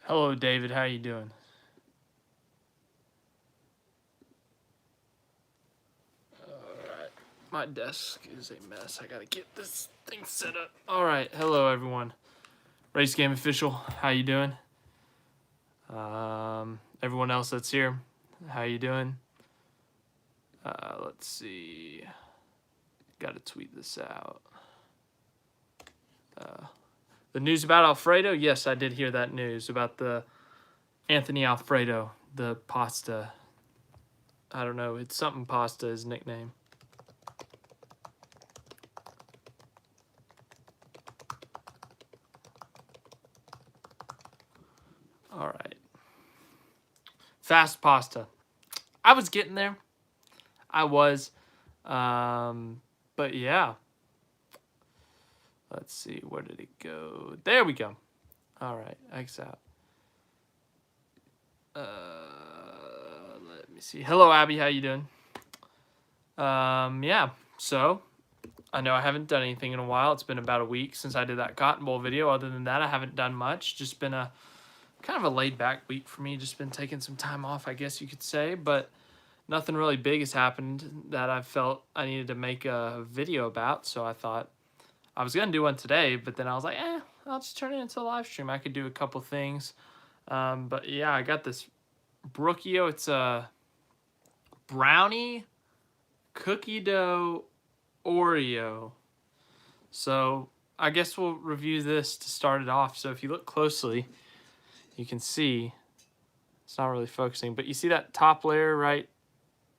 Hello, David. How you doing? Alright. My desk is a mess. I gotta get this thing set up. Alright. Hello, everyone. Race Game Official. How you doing? Everyone else that's here. How you doing? Let's see. Gotta tweet this out. The news about Alfredo? Yes, I did hear that news about the Anthony Alfredo, the pasta. I don't know. It's something pasta, his nickname. All right. Fast pasta. I was getting there. I was. But yeah. Let's see. Where did it go? There we go. All right. X out. Let me see. Hello, Abby. How you doing? Yeah. So, I know I haven't done anything in a while. It's been about a week since I did that Cotton Bowl video. Other than that, I haven't done much. Just been a kind of a laid-back week for me. Just been taking some time off, I guess you could say. But nothing really big has happened that I felt I needed to make a video about. So I thought I was going to do one today, but then I was like, I'll just turn it into a live stream. I could do a couple things. But yeah, I got this Brookie-o. It's a brownie cookie dough Oreo. So I guess we'll review this to start it off. So if you look closely, you can see it's not really focusing, but you see that top layer right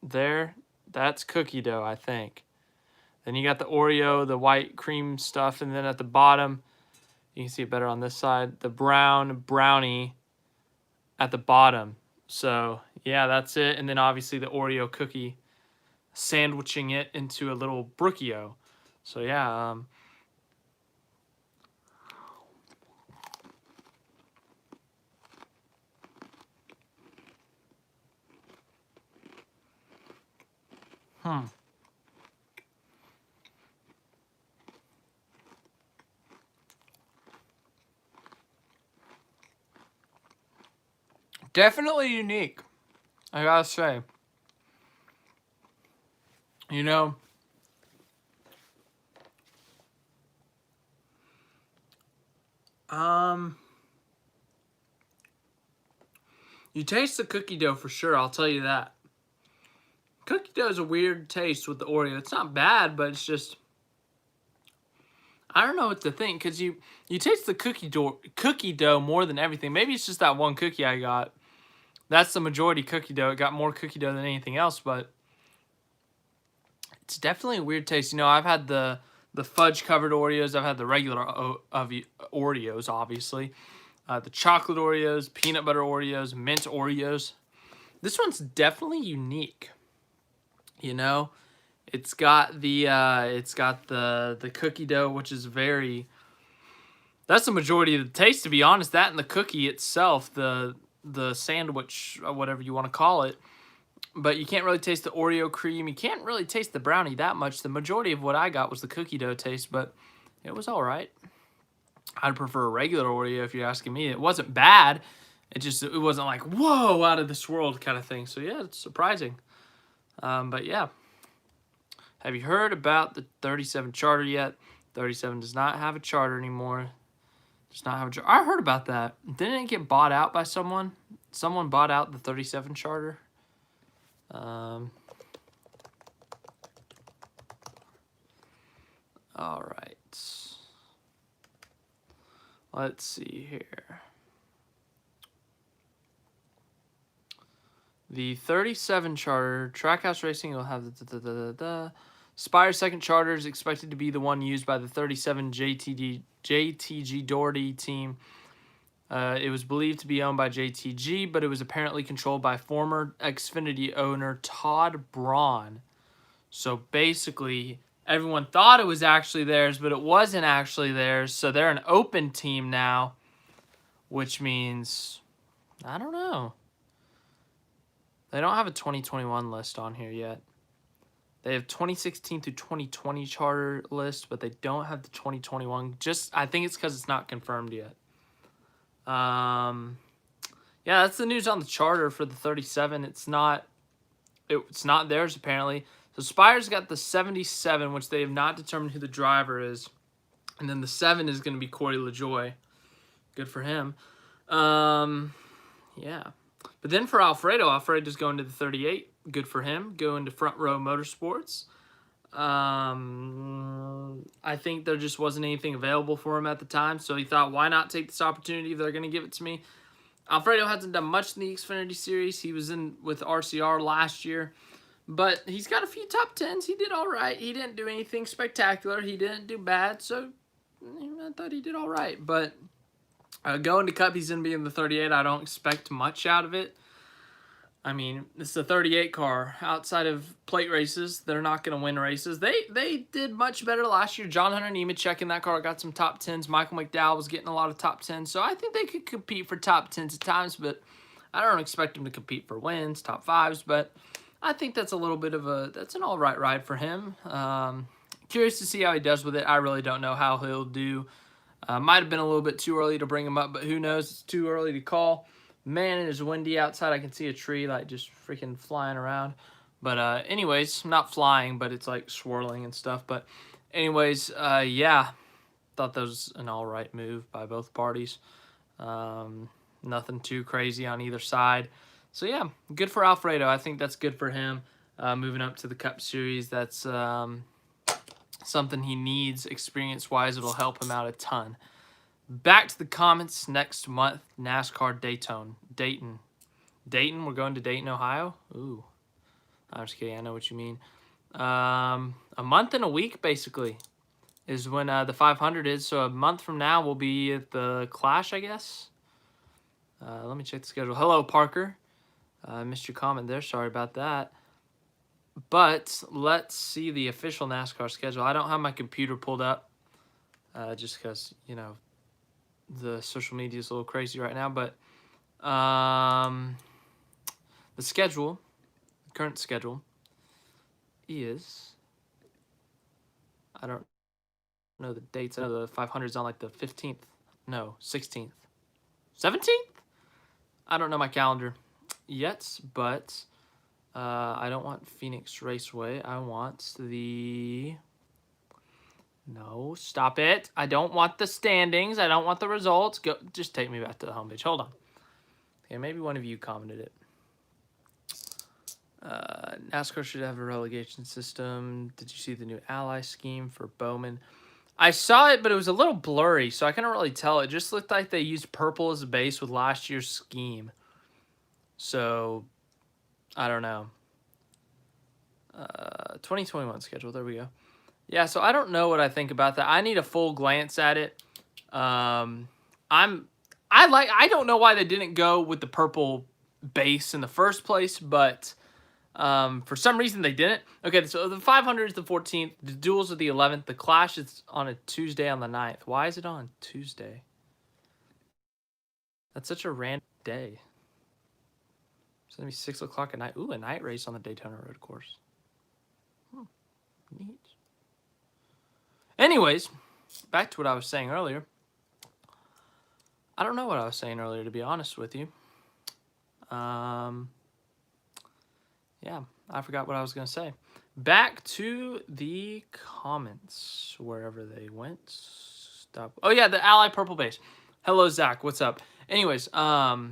there? That's cookie dough, I think. Then you got the Oreo, the white cream stuff, and then at the bottom, you can see it better on this side, the brown brownie at the bottom. So yeah, that's it. And then obviously the Oreo cookie sandwiching it into a little Brookie-o. So yeah, definitely unique, I gotta say. You know, you taste the cookie dough for sure, I'll tell you that. Cookie dough is a weird taste with the Oreo. It's not bad, but it's just, I don't know what to think, because you taste the cookie dough more than everything. Maybe it's just that one cookie I got. That's the majority cookie dough. It got more cookie dough than anything else, but it's definitely a weird taste. You know, I've had the fudge-covered Oreos. I've had the regular Oreos, obviously. The chocolate Oreos, peanut butter Oreos, mint Oreos. This one's definitely unique. You know, it's got the cookie dough, which is very. That's the majority of the taste, to be honest. That and the cookie itself, the sandwich, whatever you want to call it. But you can't really taste the Oreo cream. You can't really taste the brownie that much. The majority of what I got was the cookie dough taste, but it was all right. I'd prefer a regular Oreo if you're asking me. It wasn't bad. It wasn't like, whoa, out of this world kind of thing. So yeah, it's surprising. But yeah. Have you heard about the 37 charter yet? 37 does not have a charter anymore. Does not have a charter. I heard about that. Didn't it get bought out by someone? Someone bought out the 37 charter. All right. Let's see here. The 37 charter, Trackhouse Racing will have the Spire second charter is expected to be the one used by the 37 JTG Doherty team. It was believed to be owned by JTG, but it was apparently controlled by former Xfinity owner Todd Braun. So basically, everyone thought it was actually theirs, but it wasn't actually theirs. So they're an open team now, which means, I don't know. They don't have a 2021 list on here yet. They have 2016 through 2020 charter list, but they don't have the 2021. I think it's because it's not confirmed yet. Yeah, that's the news on the charter for the 37. It's not theirs apparently. So Spire's got the 77, which they have not determined who the driver is. And then the 7 is going to be Corey LaJoy. Good for him. Yeah. But then for Alfredo's going to the 38. Good for him. Going to Front Row Motorsports. I think there just wasn't anything available for him at the time, so he thought, why not take this opportunity if they're going to give it to me? Alfredo hasn't done much in the Xfinity Series. He was in with RCR last year, but he's got a few top 10s. He did all right. He didn't do anything spectacular. He didn't do bad, so I thought he did all right. But going to Cup, he's going to be in the 38. I don't expect much out of it. I mean, it's a 38 car. Outside of plate races, they're not going to win races. They did much better last year. John Hunter Nemechek in that car got some top 10s. Michael McDowell was getting a lot of top 10s. So I think they could compete for top 10s at times, but I don't expect them to compete for wins, top 5s. But I think that's a little bit of that's an all right ride for him. Curious to see how he does with it. I really don't know how he'll do. Might have been a little bit too early to bring him up, but who knows? It's too early to call. Man, it is windy outside. I can see a tree like just freaking flying around. But anyways, not flying, but it's like swirling and stuff. But anyways, yeah, thought that was an all right move by both parties. Nothing too crazy on either side. So yeah, good for Alfredo. I think that's good for him. Moving up to the Cup Series, that's something he needs experience-wise. It'll help him out a ton. Back to the comments next month. NASCAR Dayton. We're going to Dayton, Ohio. Ooh, I'm just kidding. I know what you mean. A month and a week basically is when the 500 is. So a month from now we'll be at the Clash, I guess. Let me check the schedule. Hello, Parker. I missed your comment there. Sorry about that. But let's see the official NASCAR schedule. I don't have my computer pulled up just because, you know, the social media is a little crazy right now, but the schedule, the current schedule is, I don't know the dates. I know the 500 is on like the 15th, no, 16th, 17th. I don't know my calendar yet, but I don't want Phoenix Raceway. I want the... No, stop it. I don't want the standings. I don't want the results. Go, just take me back to the homepage. Hold on. Okay, maybe one of you commented it. NASCAR should have a relegation system. Did you see the new ally scheme for Bowman? I saw it, but it was a little blurry, so I couldn't really tell. It just looked like they used purple as a base with last year's scheme. So, I don't know. 2021 schedule. There we go. Yeah, so I don't know what I think about that. I need a full glance at it. I don't know why they didn't go with the purple base in the first place, but for some reason they didn't. Okay, so the 500 is the 14th, the duels are the 11th, the Clash is on a Tuesday on the 9th. Why is it on Tuesday? That's such a random day. It's gonna be 6 o'clock at night. Ooh, a night race on the Daytona Road Course. Neat. Anyways, back to what I was saying earlier. I don't know what I was saying earlier, to be honest with you. Yeah, I forgot what I was going to say. Back to the comments, wherever they went. Stop. Oh, yeah, the Ally Purple Base. Hello, Zach. What's up? Anyways, the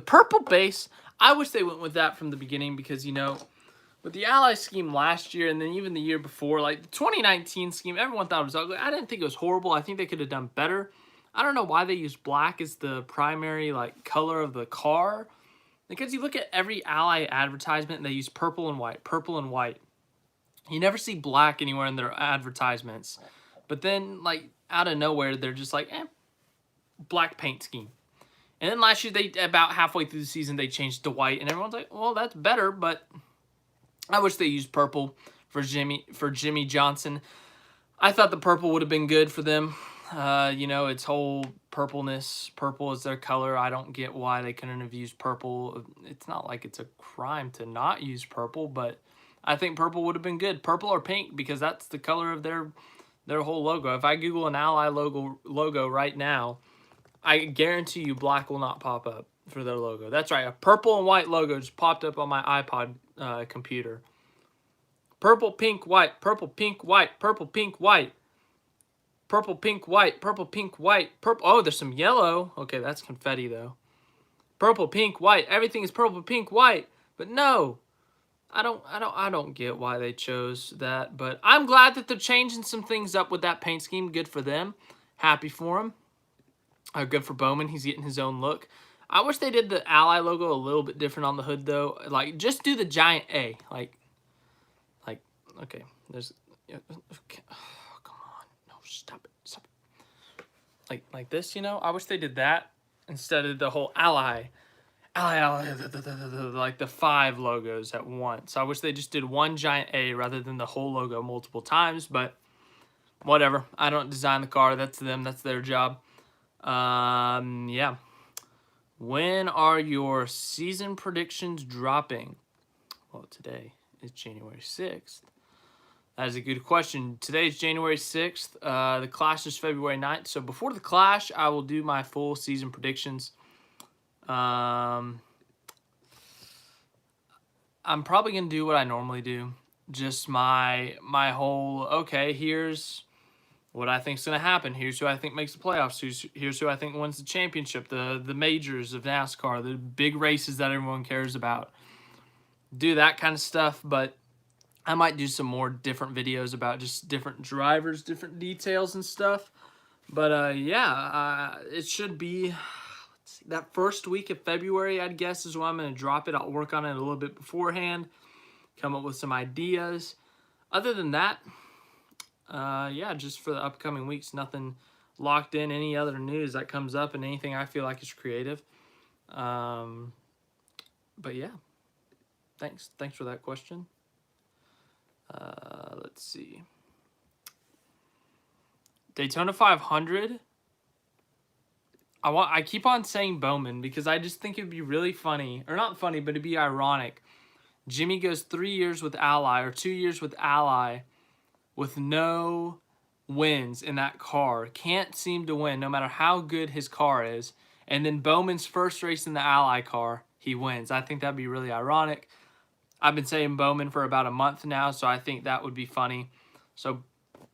purple base, I wish they went with that from the beginning because, you know, with the Ally scheme last year and then even the year before, like the 2019 scheme, everyone thought it was ugly. I didn't think it was horrible. I think they could have done better. I don't know why they used black as the primary like color of the car. Because you look at every Ally advertisement and they use purple and white, purple and white. You never see black anywhere in their advertisements. But then like out of nowhere, they're just like, black paint scheme. And then last year, about halfway through the season, they changed to white. And everyone's like, well, that's better, but I wish they used purple for Jimmy Johnson. I thought the purple would have been good for them. You know, its whole purpleness. Purple is their color. I don't get why they couldn't have used purple. It's not like it's a crime to not use purple, but I think purple would have been good. Purple or pink, because that's the color of their whole logo. If I Google an Ally logo right now, I guarantee you black will not pop up for their logo. That's right, a purple and white logo just popped up on my iPod computer. Purple, pink, white, purple, pink, white, purple, pink, white. Purple, pink, white, purple, pink, white, purple. Oh, there's some yellow. Okay, that's confetti though. Purple, pink, white. Everything is purple, pink, white. But no, I don't get why they chose that. But I'm glad that they're changing some things up with that paint scheme. Good for them. Happy for them. Good for Bowman. He's getting his own look. I wish they did the Ally logo a little bit different on the hood though. Like just do the giant A. Like okay. There's okay. Stop it. Like this, you know? I wish they did that instead of the whole ally, like the 5 logos at once. I wish they just did one giant A rather than the whole logo multiple times, but whatever. I don't design the car. That's them. That's their job. Yeah. When are your season predictions dropping? Well, today is January 6th. That is a good question. Today is January 6th. The Clash is February 9th. So before the Clash, I will do my full season predictions. I'm probably going to do what I normally do. Just my whole, okay, here's what I think is going to happen. Here's who I think makes the playoffs. Here's who I think wins the championship, the majors of NASCAR, the big races that everyone cares about. Do that kind of stuff, but I might do some more different videos about just different drivers, different details and stuff. But yeah, it should be that first week of February, I'd guess, is when I'm going to drop it. I'll work on it a little bit beforehand, come up with some ideas. Other than that, yeah, just for the upcoming weeks, nothing locked in. Any other news that comes up and anything I feel like is creative. But yeah, thanks for that question. Let's see. Daytona 500. I keep on saying Bowman because I just think it'd be really funny, or not funny, but it'd be ironic. Jimmy goes 3 years with Ally or 2 years with Ally with no wins in that car. Can't seem to win no matter how good his car is. And then Bowman's first race in the Ally car, he wins. I think that'd be really ironic. I've been saying Bowman for about a month now, so I think that would be funny. So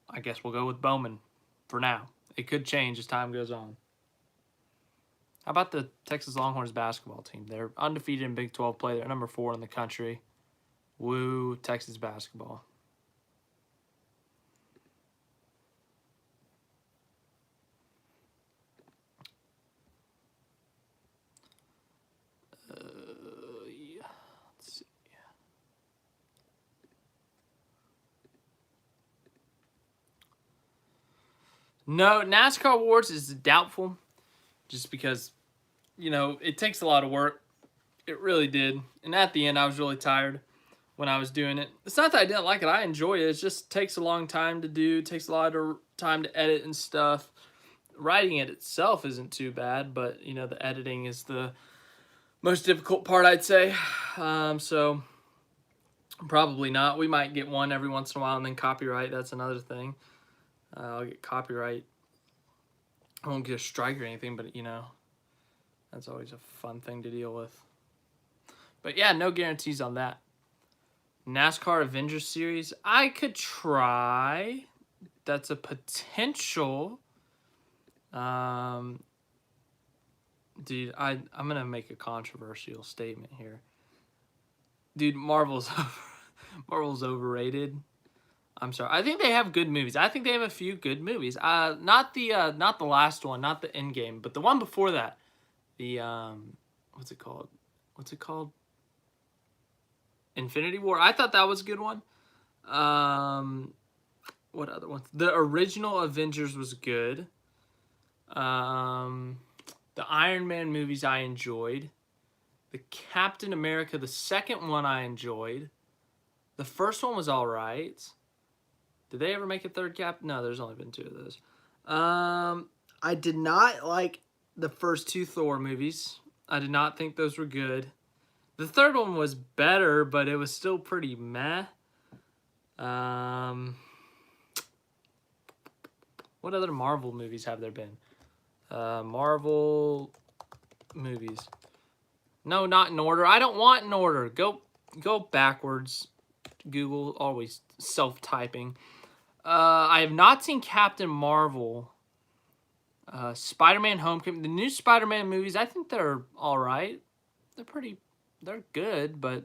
I guess we'll go with Bowman for now. It could change as time goes on. How about the Texas Longhorns basketball team? They're undefeated in Big 12 play. They're number 4 in the country. Woo, Texas basketball. Yeah. Let's see. No, NASCAR Awards is doubtful. Just because, you know, it takes a lot of work. It really did. And at the end, I was really tired when I was doing it. It's not that I didn't like it. I enjoy it. It just takes a long time to do. It takes a lot of time to edit and stuff. Writing it itself isn't too bad, but, you know, the editing is the most difficult part, I'd say. So, probably not. We might get one every once in a while, and then copyright. That's another thing. I'll get copyright. I won't get a strike or anything, but, you know, that's always a fun thing to deal with. But, yeah, no guarantees on that. NASCAR Avengers Series, I could try. That's a potential. Dude, I'm going to make a controversial statement here. Dude, Marvel's overrated. I'm sorry. I think they have good movies. I think they have a few good movies. Not the last one, not the Endgame, but the one before that. The what's it called? Infinity War. I thought that was a good one. What other ones? The original Avengers was good. The Iron Man movies I enjoyed. The Captain America, the second one I enjoyed. The first one was all right. Did they ever make a third Cap? No, there's only been 2 of those. I did not like the first 2 Thor movies. I did not think those were good. The third one was better, but it was still pretty meh. What other Marvel movies have there been? Marvel movies. No, not in order. I don't want in order. Go backwards. Google, always self-typing. I have not seen Captain Marvel. Spider-Man Homecoming. The new Spider-Man movies, I think they're all right. They're good, but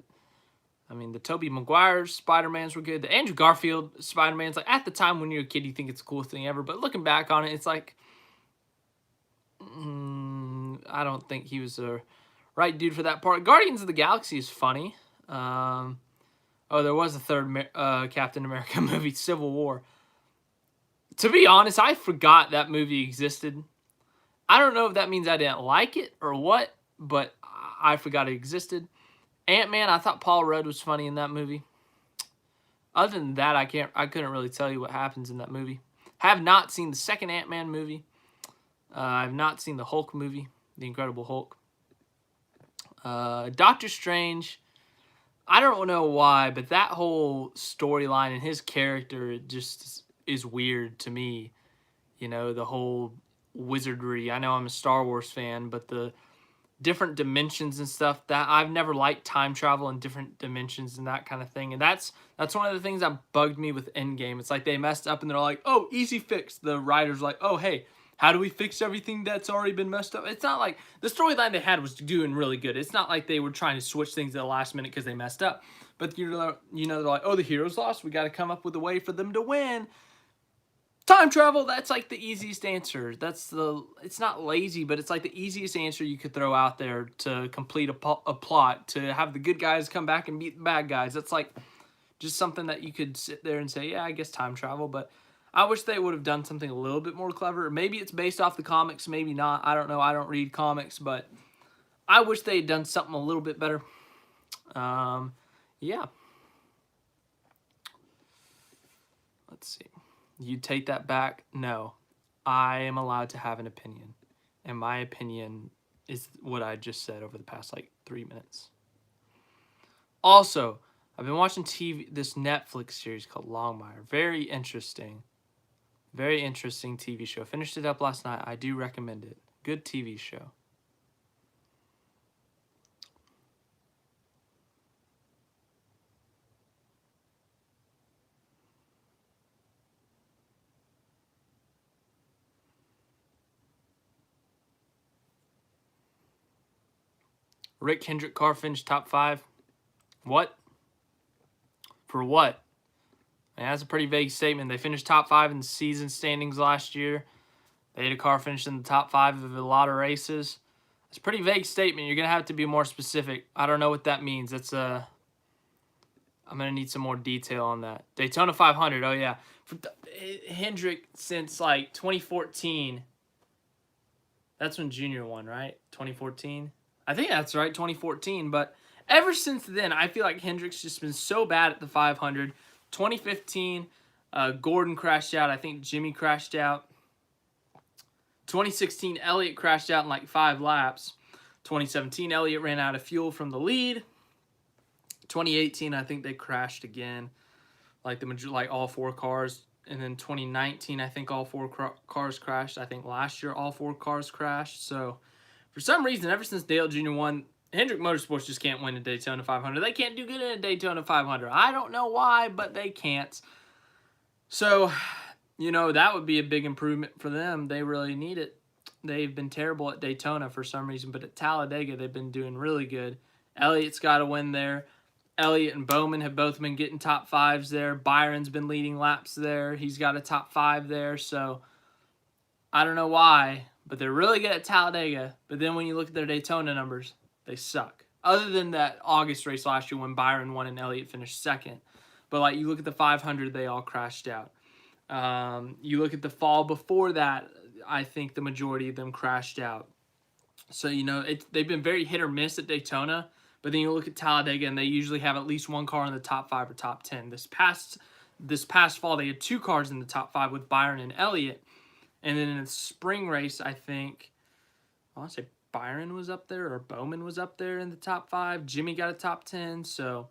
I mean, the Tobey Maguire Spider-Mans were good. The Andrew Garfield Spider-Man's, like, at the time when you're a kid, you think it's the coolest thing ever. But looking back on it, it's like, I don't think he was the right dude for that part. Guardians of the Galaxy is funny. Oh, there was a third Captain America movie, Civil War. To be honest, I forgot that movie existed. I don't know if that means I didn't like it or what, but I forgot it existed. Ant-Man, I thought Paul Rudd was funny in that movie. Other than that, I couldn't really tell you what happens in that movie. Have not seen the second Ant-Man movie. I've not seen the Hulk movie, The Incredible Hulk. Doctor Strange, I don't know why, but that whole storyline and his character just is weird to me. You know, the whole wizardry. I know I'm a Star Wars fan, but the different dimensions and stuff, that I've never liked time travel and different dimensions and that kind of thing. And that's one of the things that bugged me with Endgame. It's like they messed up and they're like, oh, easy fix. The writers like, oh, hey, how do we fix everything that's already been messed up? It's not like the storyline they had was doing really good. It's not like they were trying to switch things at the last minute because they messed up. But they're like, oh, the heroes lost. We got to come up with a way for them to win. Time travel, that's like the easiest answer. It's not lazy, but it's like the easiest answer you could throw out there to complete a plot, to have the good guys come back and beat the bad guys. That's like just something that you could sit there and say, yeah, I guess time travel, but I wish they would have done something a little bit more clever. Maybe it's based off the comics, maybe not. I don't know. I don't read comics, but I wish they had done something a little bit better. Yeah. Let's see. You take that back? No. I am allowed to have an opinion. And my opinion is what I just said over the past, 3 minutes. Also, I've been watching this Netflix series called Longmire. Very interesting. Very interesting TV show. Finished it up last night. I do recommend it. Good TV show. Rick Hendrick car finished top 5. What? For what? Man, that's a pretty vague statement. They finished top 5 in the season standings last year. They had a car finish in the top 5 of a lot of races. It's a pretty vague statement. You're going to have to be more specific. I don't know what that means. I'm going to need some more detail on that. Daytona 500. Oh, yeah. Hendrick since, 2014. That's when Junior won, right? 2014? I think that's right, 2014. But ever since then, I feel like Hendrick's just been so bad at the 500. 2015, Gordon crashed out. I think Jimmy crashed out. 2016, Elliott crashed out in 5 laps. 2017, Elliott ran out of fuel from the lead. 2018, I think they crashed again, all 4 cars. And then 2019, I think all 4 cars crashed. I think last year all 4 cars crashed. So for some reason, ever since Dale Jr. won, Hendrick Motorsports just can't win a Daytona 500. They can't do good in a Daytona 500. I don't know why, but they can't. So, that would be a big improvement for them. They really need it. They've been terrible at Daytona for some reason, but at Talladega, they've been doing really good. Elliott's got to win there. Elliott and Bowman have both been getting top 5s there. Byron's been leading laps there. He's got a top 5 there. So, I don't know why, but they're really good at Talladega. But then when you look at their Daytona numbers, they suck. Other than that August race last year when Byron won and Elliott finished second. But you look at the 500, they all crashed out. You look at the fall before that, I think the majority of them crashed out. So, they've been very hit or miss at Daytona. But then you look at Talladega, and they usually have at least one car in the top 5 or top 10. This past fall, they had 2 cars in the top 5 with Byron and Elliott. And then in the spring race, I think, I want to say Byron was up there or Bowman was up there in the top 5. Jimmy got a top 10. So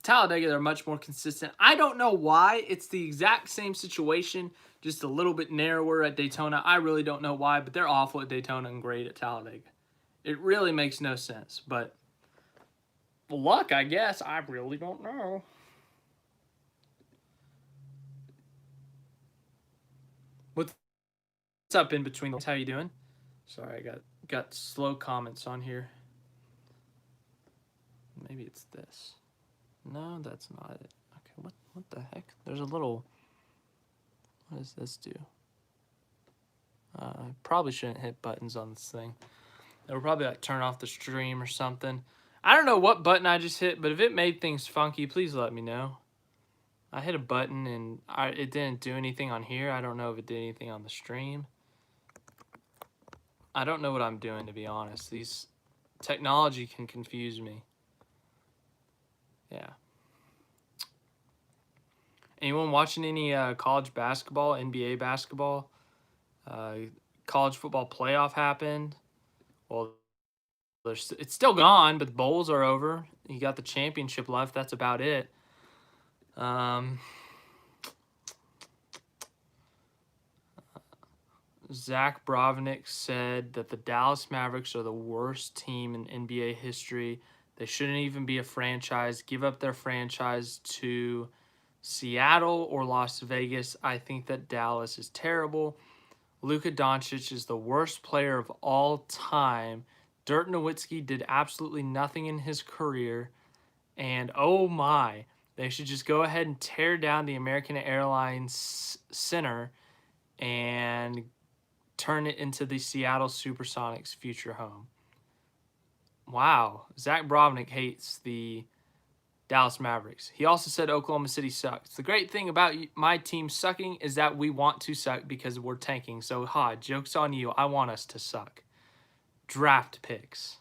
Talladega, they're much more consistent. I don't know why. It's the exact same situation. just a little bit narrower at Daytona. I really don't know why, but they're awful at Daytona and great at Talladega. It really makes no sense, but luck, I guess. I really don't know. What's up in between? How you doing? Sorry, I got slow comments on here. Maybe it's this. No, that's not it. Okay, what the heck? There's a little. What does this do? I probably shouldn't hit buttons on this thing. It would probably like turn off the stream or something. I don't know what button I just hit, but if it made things funky, please let me know. I hit a button and it didn't do anything on here. I don't know if it did anything on the stream. I don't know what I'm doing, to be honest. These technology can confuse me. Yeah. Anyone watching any college basketball, NBA basketball? College football playoff happened. Well, it's still gone, but the bowls are over. You got the championship left. That's about it. Zach Brovnick said that the Dallas Mavericks are the worst team in NBA history. They shouldn't even be a franchise. Give up their franchise to Seattle or Las Vegas. I think that Dallas is terrible. Luka Doncic is the worst player of all time. Dirk Nowitzki did absolutely nothing in his career. And oh my, they should just go ahead and tear down the American Airlines Center and turn it into the Seattle Supersonics' future home. Wow. Zach Brovnick hates the Dallas Mavericks. He also said Oklahoma City sucks. The great thing about my team sucking is that we want to suck because we're tanking. So, joke's on you. I want us to suck. Draft picks.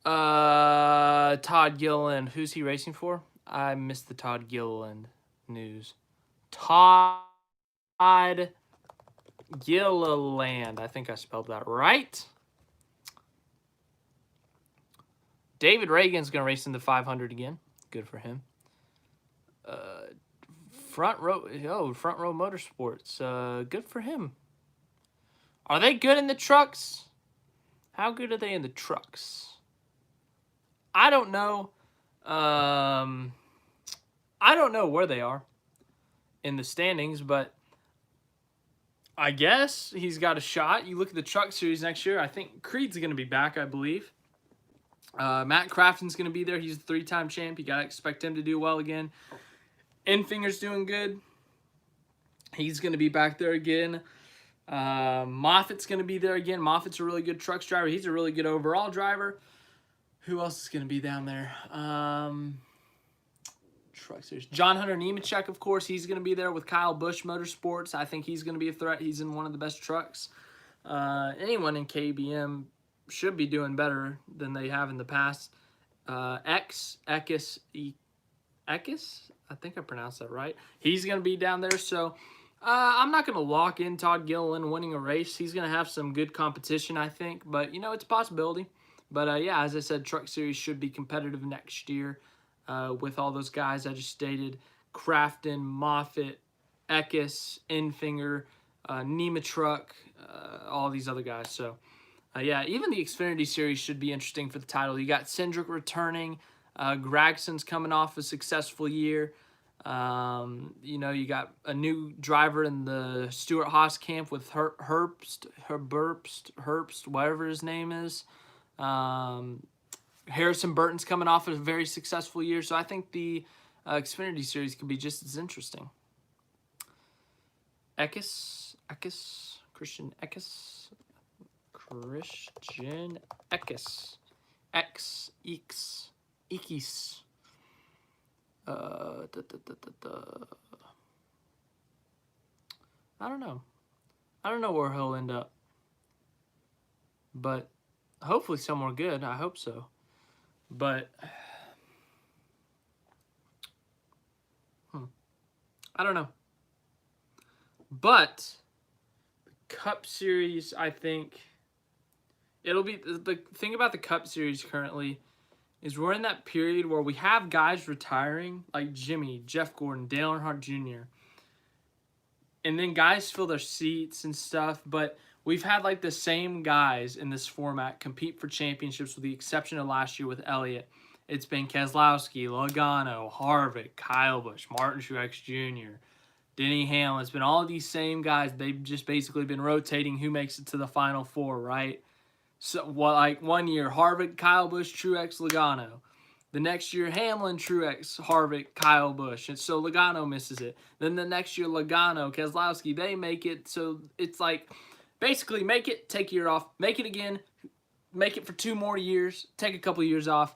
Todd Gilliland. Who's he racing for? I missed the Todd Gilliland news. Todd Gilliland. I think I spelled that right. David Reagan's going to race in the 500 again. Good for him. Front row Motorsports. Good for him. Are they good in the trucks? How good are they in the trucks? I don't know. I don't know where they are in the standings, but I guess he's got a shot. You look at the truck series next year. I think Creed's going to be back, I believe. Matt Crafton's going to be there. He's a 3-time champ. You got to expect him to do well again. Enfinger's doing good. He's going to be back there again. Moffitt's going to be there again. Moffitt's a really good trucks driver. He's a really good overall driver. Who else is going to be down there? Truck series. John Hunter Nemechek, of course. He's going to be there with Kyle Busch Motorsports. I think he's going to be a threat. He's in one of the best trucks. Anyone in KBM should be doing better than they have in the past. Ekis, I think I pronounced that right. He's going to be down there. So I'm not going to lock in Todd Gilliland winning a race. He's going to have some good competition, I think. But, it's a possibility. But, yeah, as I said, Truck Series should be competitive next year with all those guys I just stated. Crafton, Moffitt, Ekis, Enfinger, Nematruck, all these other guys. So, yeah, even the Xfinity Series should be interesting for the title. You got Cindric returning. Gragson's coming off a successful year. You got a new driver in the Stewart-Haas camp with Herbst, whatever his name is. Harrison Burton's coming off a very successful year. So I think the Xfinity Series could be just as interesting. Christian Eckes. Ikis. I don't know. I don't know where he'll end up. But hopefully somewhere good. I hope so. But I don't know. But the Cup Series, I think it'll be the thing about the Cup Series currently. is we're in that period where we have guys retiring, like Jimmy, Jeff Gordon, Dale Earnhardt Jr., and then guys fill their seats and stuff, but we've had like the same guys in this format compete for championships with the exception of last year with Elliott. It's been Keselowski, Logano, Harvick, Kyle Busch, Martin Truex Jr., Denny Hamlin. It's been all these same guys. They've just basically been rotating who makes it to the Final Four, right? So, like 1 year, Harvick, Kyle Busch, Truex, Logano. The next year, Hamlin, Truex, Harvick, Kyle Busch. And so Logano misses it. Then the next year, Logano, Keselowski, they make it. So it's like basically make it, take a year off, make it again, make it for 2 more years, take a couple years off.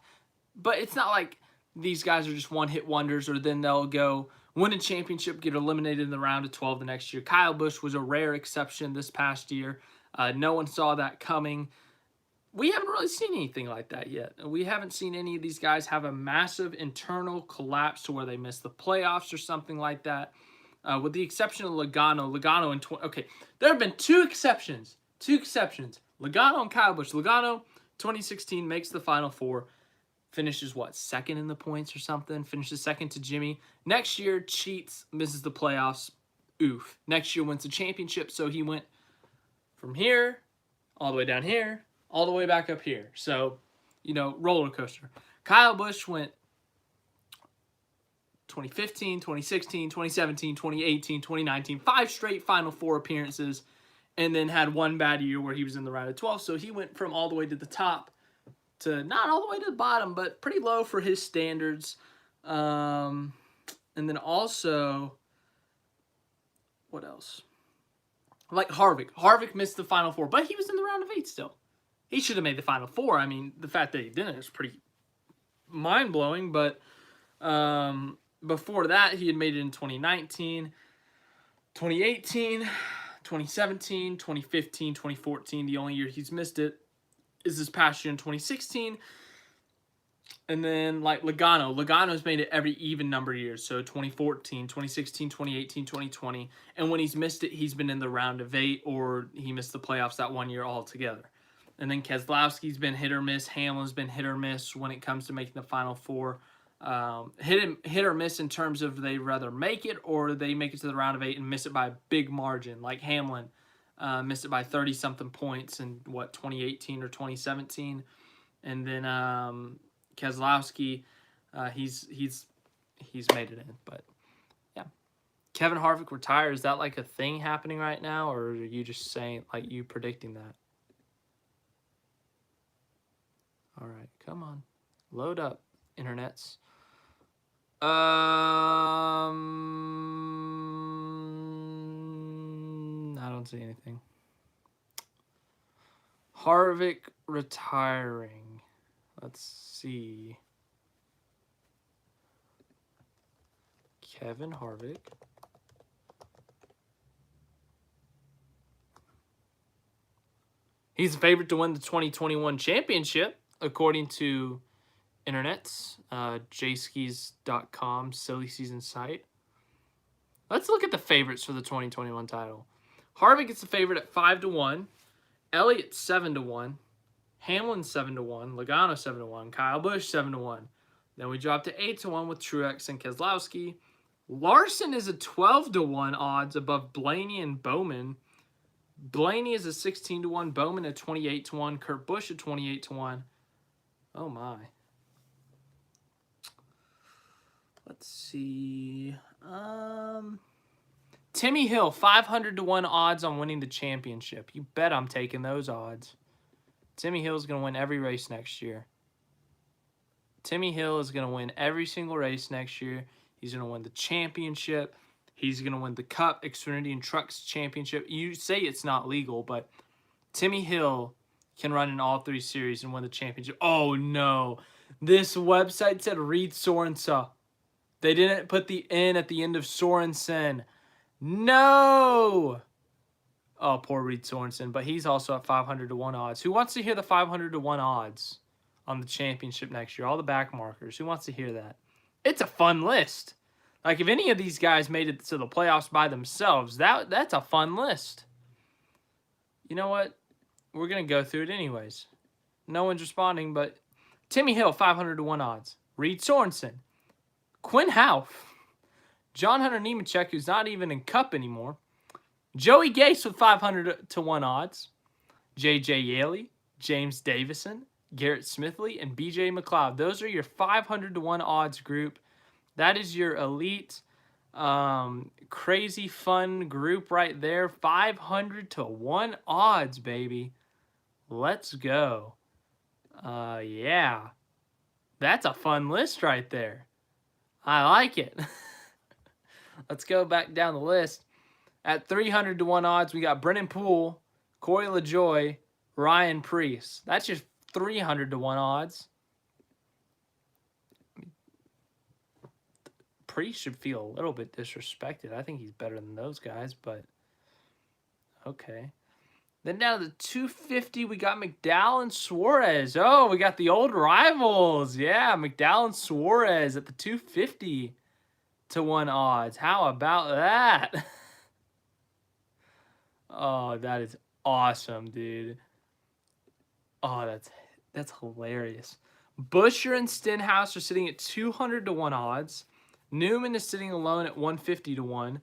But it's not like these guys are just one-hit wonders or then they'll go win a championship, get eliminated in the round of 12 the next year. Kyle Busch was a rare exception this past year. No one saw that coming. We haven't really seen anything like that yet. We haven't seen any of these guys have a massive internal collapse to where they miss the playoffs or something like that. With the exception of Logano. Logano in okay, there have been 2 exceptions. 2 exceptions. Logano and Kyle Busch. Logano, 2016, makes the Final Four. Finishes, what, 2nd in the points or something? Finishes 2nd to Jimmy. Next year, cheats, misses the playoffs. Oof. Next year, wins the championship. So he went from here all the way down here, all the way back up here. So, you know, roller coaster. Kyle Busch went 2015, 2016, 2017, 2018, 2019, 5 straight Final Four appearances, and then had 1 bad year where he was in the round of 12. So he went from all the way to the top to not all the way to the bottom, but pretty low for his standards. And then also, what else? Like Harvick. Harvick missed the Final Four, but he was in the round of 8 still. He should have made the Final Four. I mean, the fact that he didn't is pretty mind-blowing, but before that, he had made it in 2019, 2018, 2017, 2015, 2014. The only year he's missed it is this past year in 2016. And then, like, Logano's made it every even number of years. So 2014, 2016, 2018, 2020. And when he's missed it, he's been in the round of 8 or he missed the playoffs that 1 year altogether. And then Keselowski's been hit or miss. Hamlin's been hit or miss when it comes to making the Final Four. Hit or miss in terms of they rather make it or they make it to the round of 8 and miss it by a big margin. Like Hamlin missed it by 30-something points in, 2018 or 2017. And then Keselowski, he's made it in. But, yeah. Kevin Harvick retire. Is that like a thing happening right now, or are you just saying, like, you predicting that? All right, come on. Load up, internets. I don't see anything. Harvick retiring. Let's see. Kevin Harvick. He's a favorite to win the 2021 championship, according to internets, jskis.com, silly season site. Let's look at the favorites for the 2021 title. Harvick gets the favorite at 5-1. Elliott 7-1. Hamlin 7-1. Logano 7-1. Kyle Busch 7-1. Then we drop to 8-1 with Truex and Keselowski. Larson is a 12-1 odds above Blaney and Bowman. Blaney is a 16-1. Bowman a 28-1. Kurt Busch a 28-1. Oh my. Let's see. Timmy Hill, 500-1 odds on winning the championship. You bet I'm taking those odds. Timmy Hill is going to win every race next year. Timmy Hill is going to win every single race next year. He's going to win the championship. He's going to win the Cup, Xfinity, and Trucks championship. You say it's not legal, but Timmy Hill can run in all 3 series and win the championship. Oh, no. This website said Reed Sorensen. They didn't put the N at the end of Sorensen. No! Oh, poor Reed Sorensen. But he's also at 500-1 odds. Who wants to hear the 500-1 odds on the championship next year? All the back markers. Who wants to hear that? It's a fun list. Like, if any of these guys made it to the playoffs by themselves, that's a fun list. You know what? We're going to go through it anyways. No one's responding, but Timmy Hill, 500 to 1 odds. Reed Sorensen. Quinn Houff. John Hunter Nemechek, who's not even in Cup anymore. Joey Gase with 500 to 1 odds. J.J. Yaley, James Davison, Garrett Smithley, and B.J. McLeod. Those are your 500 to 1 odds group. That is your elite, crazy fun group right there. 500 to 1 odds, baby. Let's go. Yeah. That's a fun list right there. I like it. Let's go back down the list. At 300 to 1 odds, we got Brennan Poole, Corey LaJoy, Ryan Preece. That's just 300 to 1 odds. Preece should feel a little bit disrespected. I think he's better than those guys, but okay. Then down to the 250, we got McDowell and Suarez. Oh, we got the old rivals. Yeah, McDowell and Suarez at the 250 to 1 odds. How about that? Oh, that is awesome, dude. Oh, that's hilarious. Busher and Stenhouse are sitting at 200 to 1 odds. Newman is sitting alone at 150 to 1.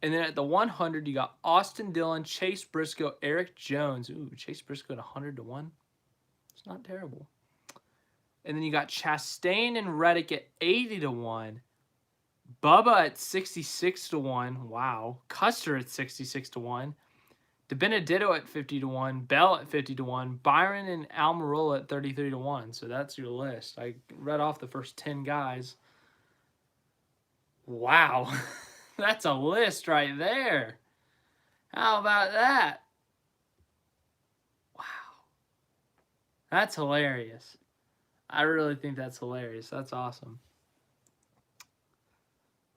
And then at the 100, you got Austin Dillon, Chase Briscoe, Eric Jones. Ooh, Chase Briscoe at 100 to 1. It's not terrible. And then you got Chastain and Reddick at 80 to 1. Bubba at 66 to 1. Wow. Custer at 66 to 1. DiBenedetto at 50 to 1, Bell at 50 to 1, Byron and Almirola at 33 to 1. So that's your list. I read off the first 10 guys. Wow. That's a list right there. How about that? Wow. That's hilarious. I really think that's hilarious. That's awesome.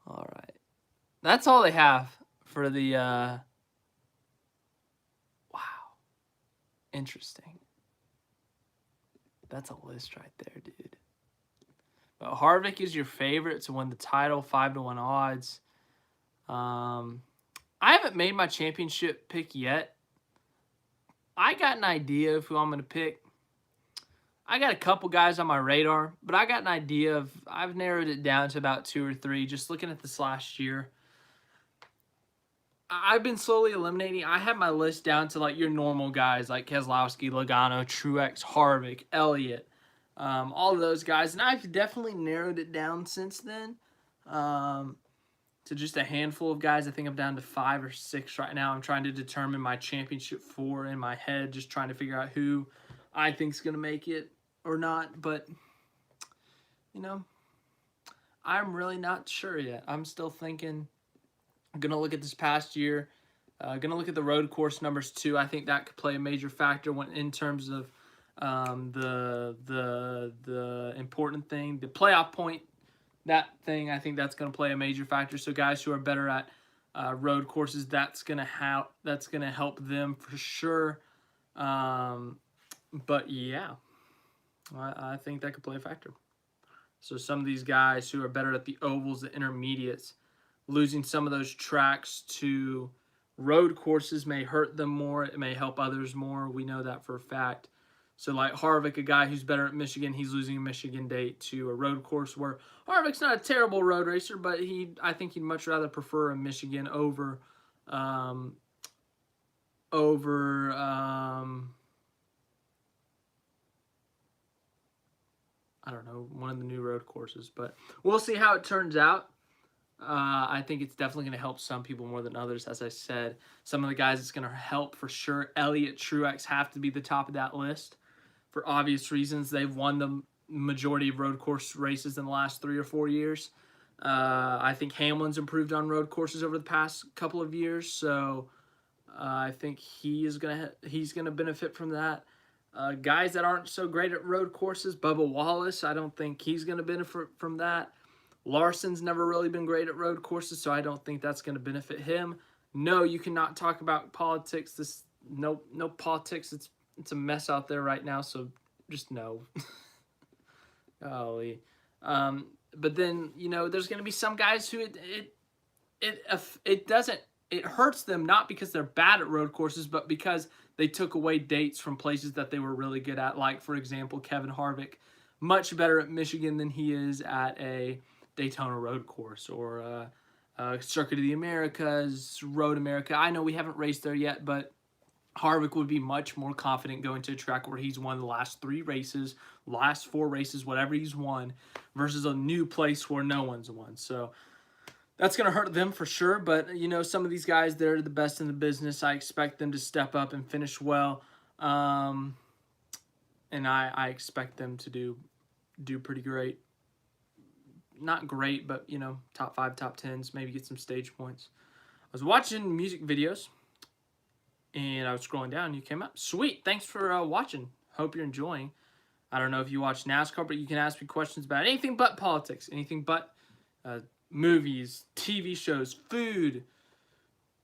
All right. That's all they have for the interesting. That's a list right there, dude. But Harvick is your favorite to win the title, 5 to 1 odds. I haven't made my championship pick yet. I got an idea of who I'm going to pick. I got a couple guys on my radar, but I got an idea of, I've narrowed it down to about 2 or 3, just looking at this last year. I've been slowly eliminating. I have my list down to like your normal guys like Keselowski, Logano, Truex, Harvick, Elliott, all of those guys. And I've definitely narrowed it down since then to just a handful of guys. I think I'm down to 5 or 6 right now. I'm trying to determine my championship 4 in my head, just trying to figure out who I think is going to make it or not. But, you know, I'm really not sure yet. I'm still thinking. I'm going to look at this past year. Going to look at the road course numbers too. I think that could play a major factor when in terms of the important thing, the playoff point. That thing, I think that's going to play a major factor. So guys who are better at road courses, that's going to help them for sure. But yeah, I think that could play a factor. So some of these guys who are better at the ovals, the intermediates, losing some of those tracks to road courses may hurt them more. It may help others more. We know that for a fact. So like Harvick, a guy who's better at Michigan, he's losing a Michigan date to a road course where Harvick's not a terrible road racer, but I think he'd much rather prefer a Michigan over I don't know, one of the new road courses. But we'll see how it turns out. I think it's definitely going to help some people more than others. As I said, some of the guys it's going to help for sure. Elliott, Truex have to be the top of that list for obvious reasons. They've won the majority of road course races in the last 3 or 4 years. I think Hamlin's improved on road courses over the past couple of years, so I think he's gonna benefit from that. Guys that aren't so great at road courses, Bubba Wallace, I don't think he's going to benefit from that. Larson's never really been great at road courses, so I don't think that's going to benefit him. No, you cannot talk about politics. No politics. It's a mess out there right now, so just no. Golly. But then, you know, there's going to be some guys who it hurts them not because they're bad at road courses, but because they took away dates from places that they were really good at. Like, for example, Kevin Harvick much better at Michigan than he is at a Daytona road course or Circuit of the Americas, Road America. I know we haven't raced there yet, but Harvick would be much more confident going to a track where he's won the last 3 races, last 4 races, whatever he's won, versus a new place where no one's won. So that's going to hurt them for sure. But, you know, some of these guys, they're the best in the business. I expect them to step up and finish well. And I expect them to do pretty great. Not great, but, you know, top 5, top 10s, maybe get some stage points. I was watching music videos, and I was scrolling down, and you came up. Sweet, thanks for watching. Hope you're enjoying. I don't know if you watch NASCAR, but you can ask me questions about anything but politics, anything but movies, TV shows, food,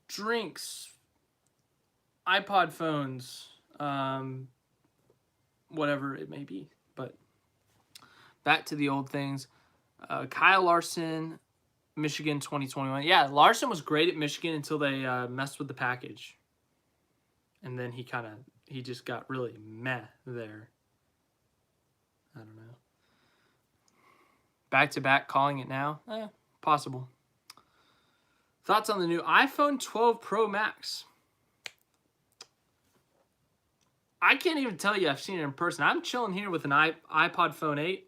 drinks, iPod phones, whatever it may be. But back to the old things. Kyle Larson, Michigan 2021. Yeah, Larson was great at Michigan until they messed with the package. And then he just got really meh there. I don't know. Back-to-back calling it now? Possible. Thoughts on the new iPhone 12 Pro Max? I can't even tell you I've seen it in person. I'm chilling here with an iPod Phone 8.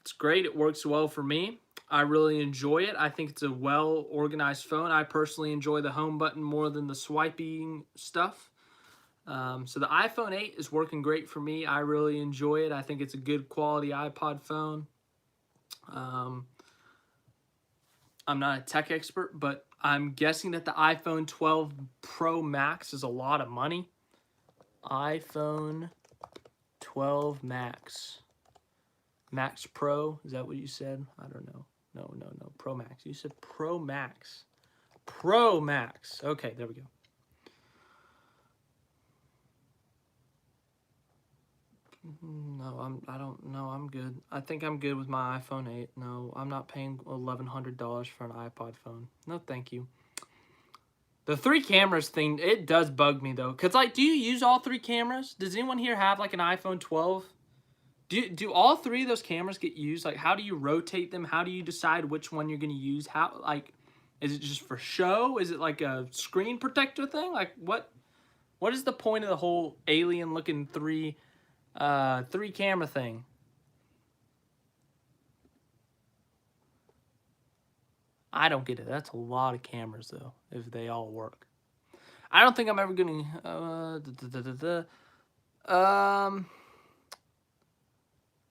It's great. It works well for me. I really enjoy it. I think it's a well-organized phone. I personally enjoy the home button more than the swiping stuff. So the iPhone 8 is working great for me. I really enjoy it. I think it's a good quality iPod phone. I'm not a tech expert, but I'm guessing that the iPhone 12 Pro Max is a lot of money. iPhone 12 Max. Max Pro, is that what you said? I don't know. No. Pro Max. You said Pro Max. Pro Max. Okay, there we go. No, I don't know. I'm good. I think I'm good with my iPhone 8. No, I'm not paying $1,100 for an iPod phone. No, thank you. The 3 cameras thing, it does bug me though. Cause like, do you use all 3 cameras? Does anyone here have like an iPhone 12? Do all 3 of those cameras get used? Like, how do you rotate them? How do you decide which one you're gonna use? How, like, is it just for show? Is it like a screen protector thing? Like, what is the point of the whole alien-looking 3 camera thing? I don't get it. That's a lot of cameras though, if they all work. I don't think I'm ever gonna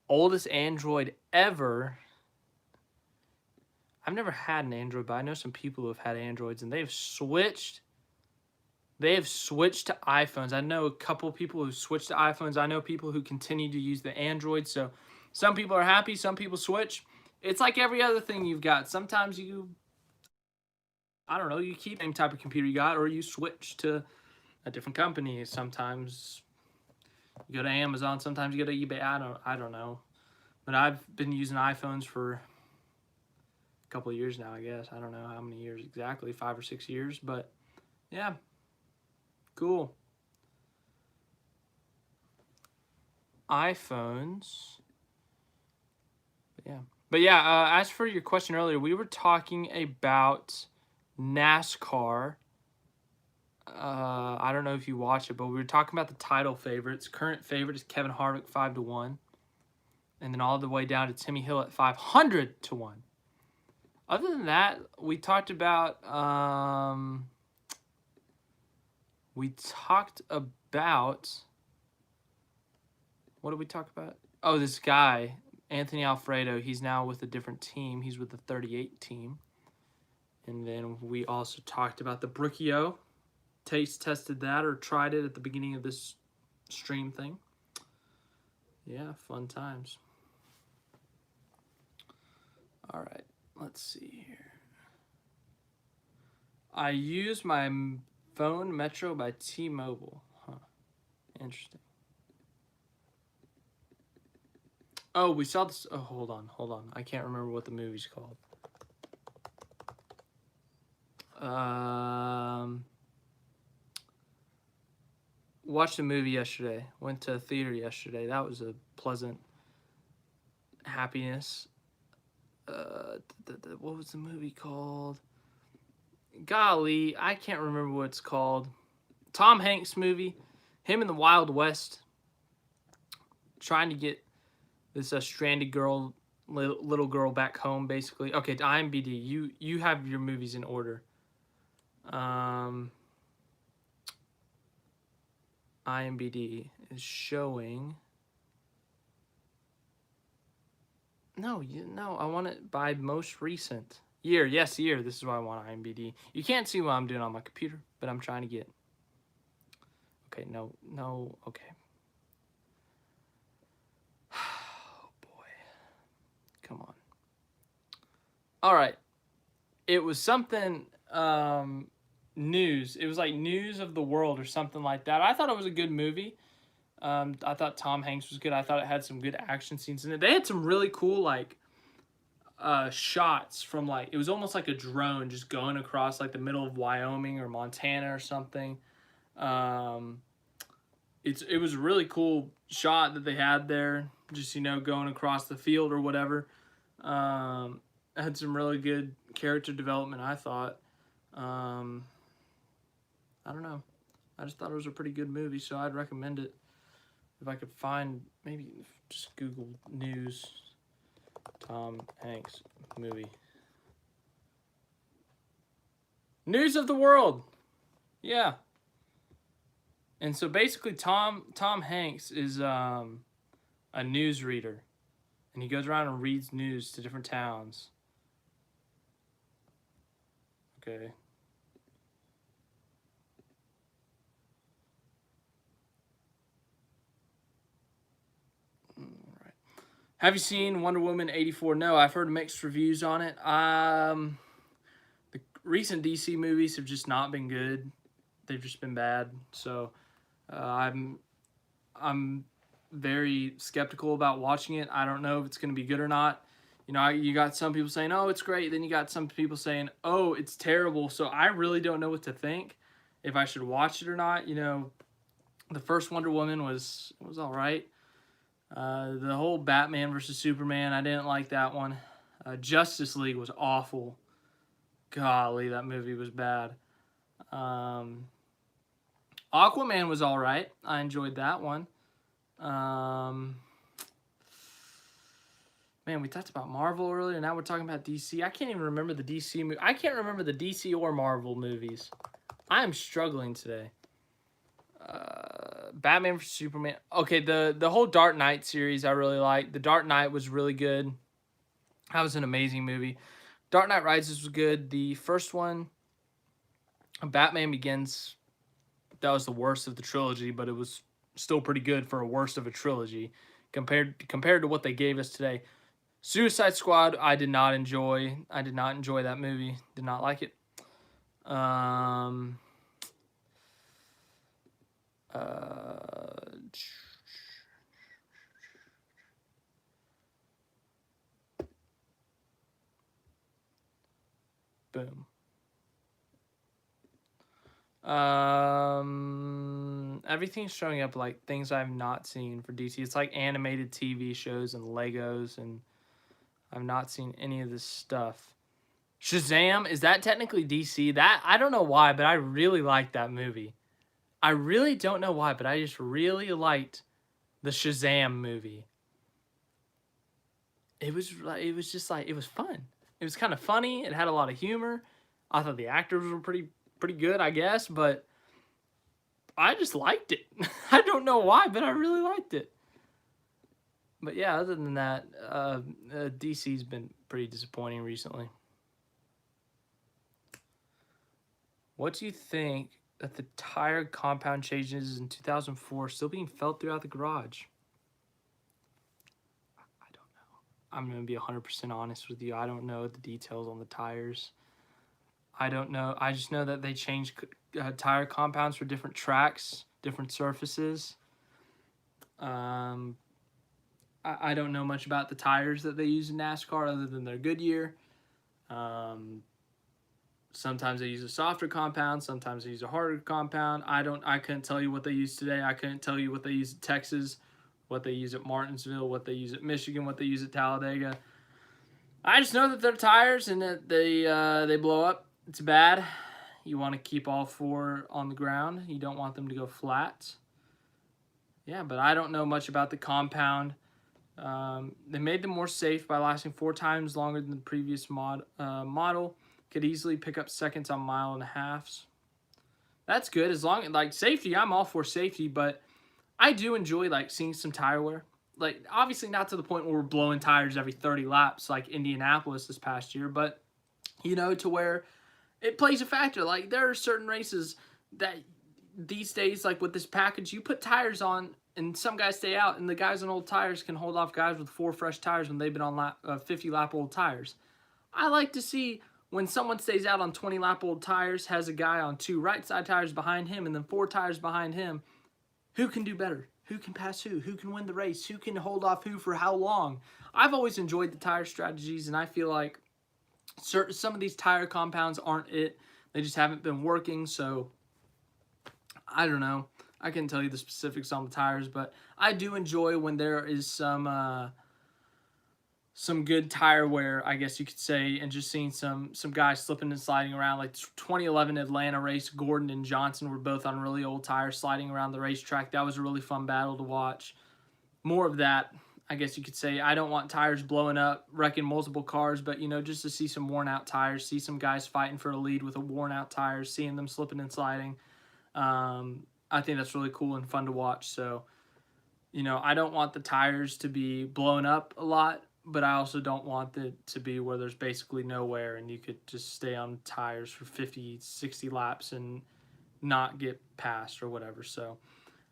oldest Android ever. I've never had an Android, but I know some people who have had Androids and they've switched to iPhones. I know a couple people who switched to iPhones. I know people who continue to use the Android. So some people are happy, some people switch. It's like every other thing you've got. Sometimes you keep the same type of computer you got, or you switch to a different company. Sometimes you go to Amazon, sometimes you go to eBay. I don't know. But I've been using iPhones for a couple of years now, I guess. I don't know how many years exactly, 5 or 6 years, but yeah. Cool. iPhones. But yeah, as for your question earlier, we were talking about NASCAR. I don't know if you watch it, but we were talking about the title favorites. Current favorite is Kevin Harvick, 5-1. And then all the way down to Timmy Hill at 500-1. Other than that, we talked about what did we talk about? Oh, this guy, Anthony Alfredo. He's now with a different team. He's with the 38 team. And then we also talked about the Brookie-o. Tested that or tried it at the beginning of this stream thing. Yeah, fun times. All right, let's see here. I use my phone Metro by T-Mobile. Huh, interesting. Oh, we saw this. Oh, hold on. I can't remember what the movie's called. Watched a movie yesterday. Went to a theater yesterday. That was a pleasant happiness. What was the movie called? Golly, I can't remember what it's called. Tom Hanks movie. Him in the Wild West, trying to get this stranded girl, little girl back home, basically. Okay, IMDb. You have your movies in order. IMDb is showing. No, I want it by most recent year. Yes, year. This is why I want IMDb. You can't see what I'm doing on my computer, but I'm trying to get. Okay, no, okay. Oh boy, come on. All right, it was something news. It was like News of the World or something like that. I thought it was a good movie. I thought Tom Hanks was good. I thought it had some good action scenes in it. They had some really cool like shots from like, it was almost like a drone just going across like the middle of Wyoming or Montana or something. It was a really cool shot that they had there, just going across the field or whatever. Had some really good character development, I thought. I don't know. I just thought it was a pretty good movie, so I'd recommend it. If I could find, maybe just Google news, Tom Hanks movie. News of the World. Yeah. And so basically Tom Hanks is a newsreader. And he goes around and reads news to different towns. Okay. Have you seen Wonder Woman 84? No, I've heard mixed reviews on it. The recent DC movies have just not been good. They've just been bad. So I'm very skeptical about watching it. I don't know if it's going to be good or not. You got some people saying, oh, it's great. Then you got some people saying, oh, it's terrible. So I really don't know what to think, if I should watch it or not. The first Wonder Woman was all right. The whole Batman versus Superman, I didn't like that one. Justice League was awful. Golly, that movie was bad. Aquaman was all right. I enjoyed that one. Man, we talked about Marvel earlier. Now we're talking about DC. I can't even remember the DC movie. I can't remember the DC or Marvel movies. I am struggling today. Batman vs Superman. Okay, the whole Dark Knight series I really liked. The Dark Knight was really good. That was an amazing movie. Dark Knight Rises was good. The first one, Batman Begins, that was the worst of the trilogy, but it was still pretty good for a worst of a trilogy compared to what they gave us today. Suicide Squad, I did not enjoy. I did not enjoy that movie. Did not like it. Boom. Everything's showing up like things I've not seen for DC. It's like animated TV shows and Legos, and I've not seen any of this stuff. Shazam, is that technically DC? That I don't know why, but I really liked that movie. I really don't know why, but I just really liked the Shazam movie. It was just like, it was fun. It was kind of funny. It had a lot of humor. I thought the actors were pretty good, I guess, but I just liked it. I don't know why, but I really liked it. But yeah, other than that, DC's been pretty disappointing recently. What do you think that the tire compound changes in 2004 still being felt throughout the garage? I don't know. I'm going to be 100% honest with you. I don't know the details on the tires. I don't know. I just know that they change tire compounds for different tracks, different surfaces. I don't know much about the tires that they use in NASCAR other than their Goodyear. Sometimes they use a softer compound. Sometimes they use a harder compound. I couldn't tell you what they use today. I couldn't tell you what they use in Texas what they use at Martinsville, what they use at Michigan, what they use at Talladega. I just know that they're tires and that they blow up. It's bad. You want to keep all four on the ground. You don't want them to go flat. Yeah, but I don't know much about the compound. They made them more safe by lasting 4 times longer than the previous model. Could easily pick up seconds on 1.5 miles. That's good. As long as, like, safety, I'm all for safety, but I do enjoy, like, seeing some tire wear. Like, obviously not to the point where we're blowing tires every 30 laps like Indianapolis this past year, but, you know, to where it plays a factor. Like, there are certain races that these days, like with this package, you put tires on and some guys stay out, and the guys on old tires can hold off guys with 4 fresh tires when they've been on 50-lap old tires. I like to see when someone stays out on 20-lap old tires, has a guy on 2 right side tires behind him and then 4 tires behind him, who can do better? Who can pass who? Who can win the race? Who can hold off who for how long? I've always enjoyed the tire strategies, and I feel like some of these tire compounds aren't it. They just haven't been working, so I don't know. I can't tell you the specifics on the tires, but I do enjoy when there is some good tire wear, I guess you could say, and just seeing some guys slipping and sliding around. Like the 2011 Atlanta race, Gordon and Johnson were both on really old tires sliding around the racetrack. That was a really fun battle to watch. More of that, I guess you could say. I don't want tires blowing up, wrecking multiple cars, but, you know, just to see some worn out tires, see some guys fighting for a lead with a worn out tires, seeing them slipping and sliding. I think that's really cool and fun to watch. So, you know, I don't want the tires to be blown up a lot, but I also don't want it to be where there's basically no wear and you could just stay on tires for 50, 60 laps and not get passed or whatever. So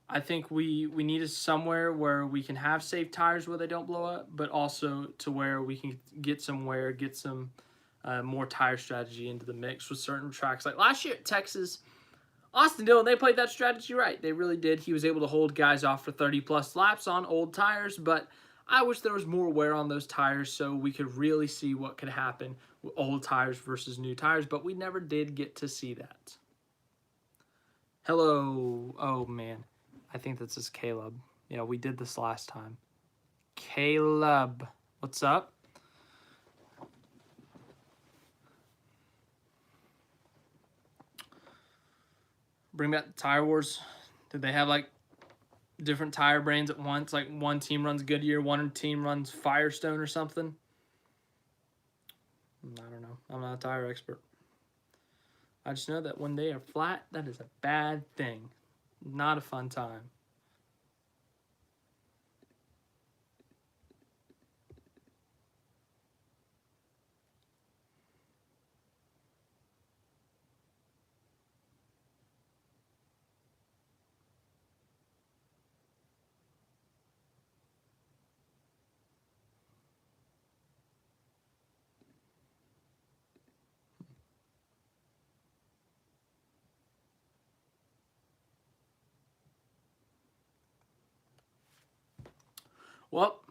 I think we need a somewhere where we can have safe tires where they don't blow up, but also to where we can get some wear, get some more tire strategy into the mix with certain tracks. Like last year at Texas, Austin Dillon, they played that strategy right. They really did. He was able to hold guys off for 30-plus laps on old tires, but I wish there was more wear on those tires so we could really see what could happen with old tires versus new tires, but we never did get to see that. Hello. Oh, man. I think this is Caleb. Yeah, we did this last time. Caleb. What's up? Bring back the Tire Wars. Did they have, like, different tire brands at once? Like, one team runs Goodyear, one team runs Firestone or something? I don't know. I'm not a tire expert. I just know that when they are flat, that is a bad thing. Not a fun time. Well,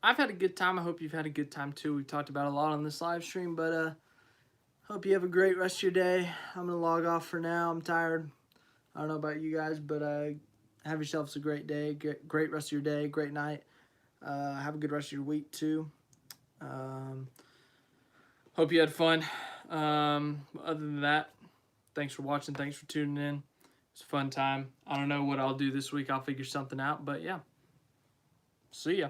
I've had a good time. I hope you've had a good time too. We've talked about a lot on this live stream, but hope you have a great rest of your day. I'm going to log off for now. I'm tired. I don't know about you guys, but have yourselves a great day, great rest of your day, great night. Have a good rest of your week too. Hope you had fun. Other than that, thanks for watching. Thanks for tuning in. It's a fun time. I don't know what I'll do this week. I'll figure something out, but yeah. See ya.